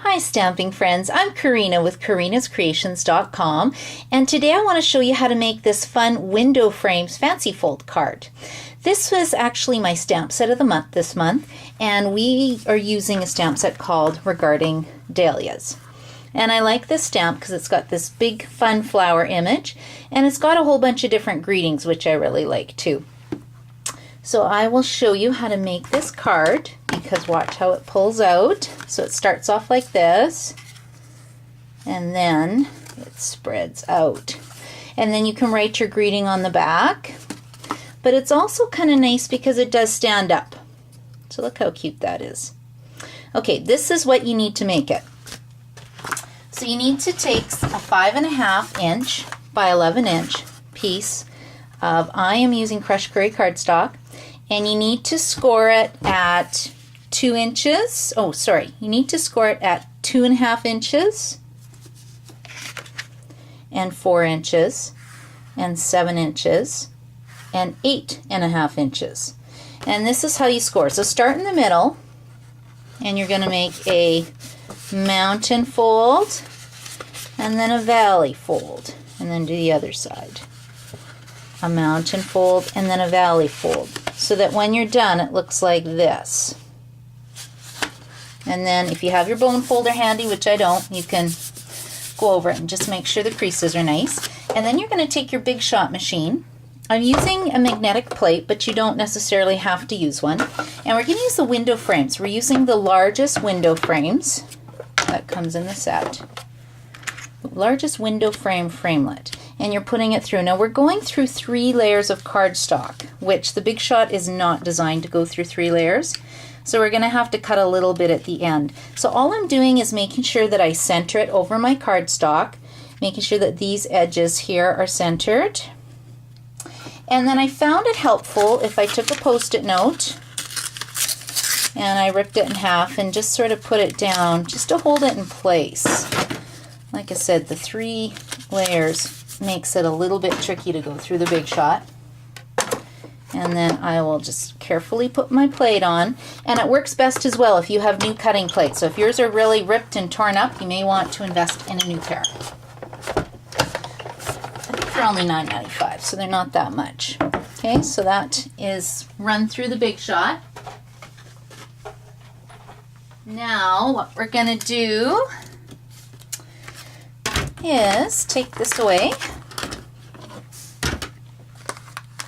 Hi stamping friends, I'm Karina with karinascreations.com, and today I want to show you how to make this fun window frames fancy fold card. This was actually my stamp set of the month this month, and we are using a stamp set called Regarding Dahlias. And I like this stamp because it's got this big fun flower image, and it's got a whole bunch of different greetings, which I really like too. So I will show you how to make this card, because watch how it pulls out. So it starts off like this, and then it spreads out. And then you can write your greeting on the back. But it's also kind of nice because it does stand up. So look how cute that is. Okay, this is what you need to make it. So you need to take a 5.5 inch by 11 inch piece of, I am using crushed curry cardstock, and you need to score it at 2 inches. Oh, sorry, you need to score it at 2.5 inches and 4 inches and 7 inches and 8.5 inches. And this is how you score. So start in the middle, and you're going to make a mountain fold and then a valley fold, and then do the other side. A mountain fold and then a valley fold, so that when you're done it looks like this. And then if you have your bone folder handy, which I don't, you can go over it and just make sure the creases are nice. And then you're going to take your Big Shot machine. I'm using a magnetic plate, but you don't necessarily have to use one. And we're going to use the window frames. We're using the largest window frames that comes in the set. The largest window frame framelit. And you're putting it through. Now we're going through 3 layers of cardstock, which the Big Shot is not designed to go through 3 layers. So we're going to have to cut a little bit at the end. So all I'm doing is making sure that I center it over my cardstock, making sure that these edges here are centered. And then I found it helpful if I took a Post-it note and I ripped it in half and just sort of put it down just to hold it in place. Like I said, the 3 layers makes it a little bit tricky to go through the Big Shot. And then I will just carefully put my plate on. And it works best as well if you have new cutting plates. So if yours are really ripped and torn up, you may want to invest in a new pair. I think they're only $9.95, so they're not that much. Okay, so that is run through the Big Shot. Now what we're going to do is take this away.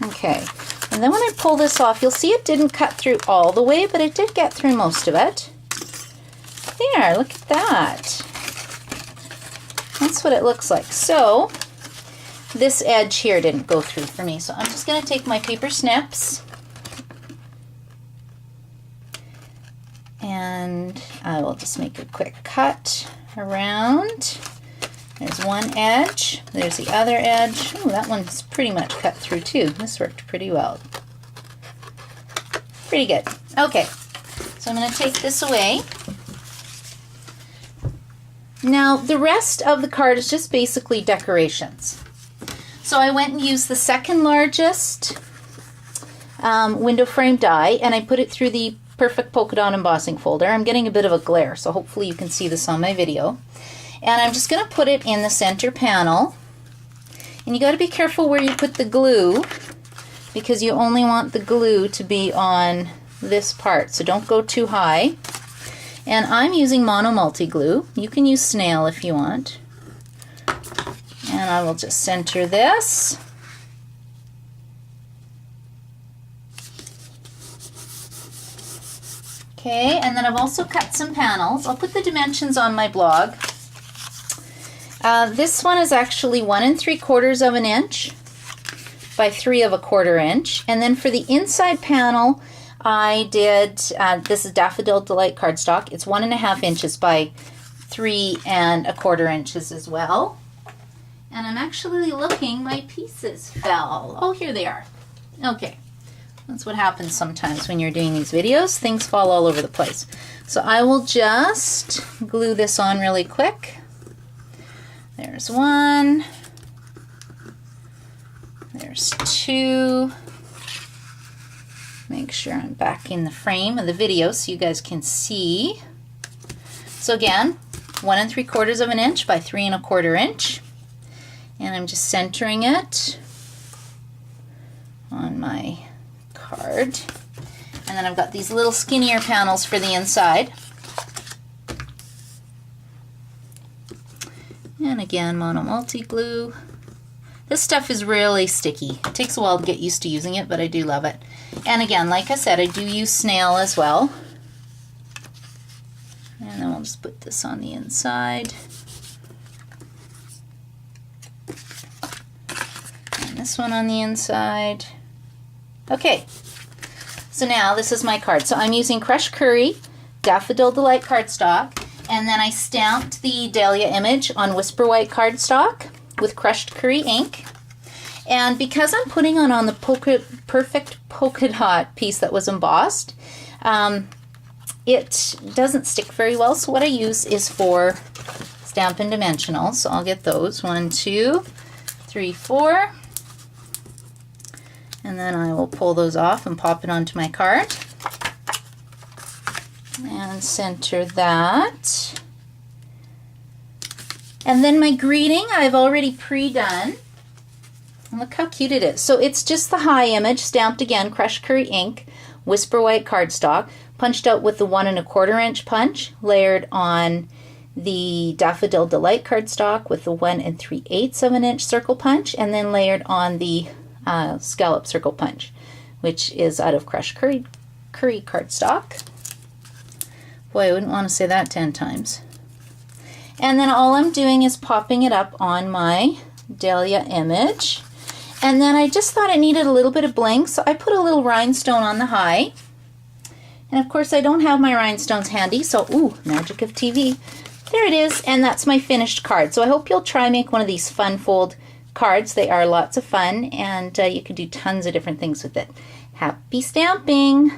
Okay, and then when I pull this off, you'll see it didn't cut through all the way, but it did get through most of it. There, look at that. That's what it looks like. So this edge here didn't go through for me, so I'm just going to take my paper snips and I will just make a quick cut around. There's one edge, there's the other edge. Oh, that one's pretty much cut through too. This worked pretty well. Pretty good. Okay, so I'm going to take this away. Now, the rest of the card is just basically decorations. So I went and used the second largest window frame die, and I put it through the Perfect Polka Dot Embossing folder. I'm getting a bit of a glare, so hopefully you can see this on my video. And I'm just going to put it in the center panel. And you got to be careful where you put the glue, because you only want the glue to be on this part, so don't go too high. And I'm using Mono Multi Glue. You can use snail if you want. And I will just center this. Okay, and then I've also cut some panels. I'll put the dimensions on my blog. This one is actually 1 3/4 of an inch by 3 1/4 inch. And then for the inside panel, I did, this is Daffodil Delight cardstock. It's 1.5 inches by 3 1/4 inches as well. And I'm actually looking, my pieces fell. Oh, here they are. Okay. That's what happens sometimes when you're doing these videos. Things fall all over the place. So I will just glue this on really quick. There's 1. There's 2. Make sure I'm back in the frame of the video so you guys can see. So again, 1 3/4 of an inch by 3 1/4 inch. And I'm just centering it on my card. And then I've got these little skinnier panels for the inside. And again, mono multi-glue. This stuff is really sticky. It takes a while to get used to using it, but I do love it. And again, like I said, I do use snail as well. And then we'll just put this on the inside. And this one on the inside. Okay, so now this is my card. So I'm using Crushed Curry, Daffodil Delight cardstock, and then I stamped the Dahlia image on Whisper White cardstock with Crushed Curry ink. And because I'm putting on the perfect polka dot piece that was embossed, it doesn't stick very well. So what I use is for Stampin' Dimensionals. So I'll get those. 1, 2, 3, 4. And then I will pull those off and pop it onto my card. And center that. And then my greeting I've already pre-done. And look how cute it is. So it's just the high image, stamped again, Crushed Curry ink, Whisper White cardstock, punched out with the 1 1/4 inch punch, layered on the Daffodil Delight cardstock with the 1 3/8 of an inch circle punch, and then layered on the scallop circle punch, which is out of Crushed Curry cardstock. Boy, I wouldn't want to say that 10 times. And then all I'm doing is popping it up on my Dahlia image. And then I just thought it needed a little bit of bling, so I put a little rhinestone on the high. And of course I don't have my rhinestones handy, so ooh, magic of TV. There it is, and that's my finished card. So I hope you'll try make one of these fun fold cards. They are lots of fun, and you can do tons of different things with it. Happy stamping!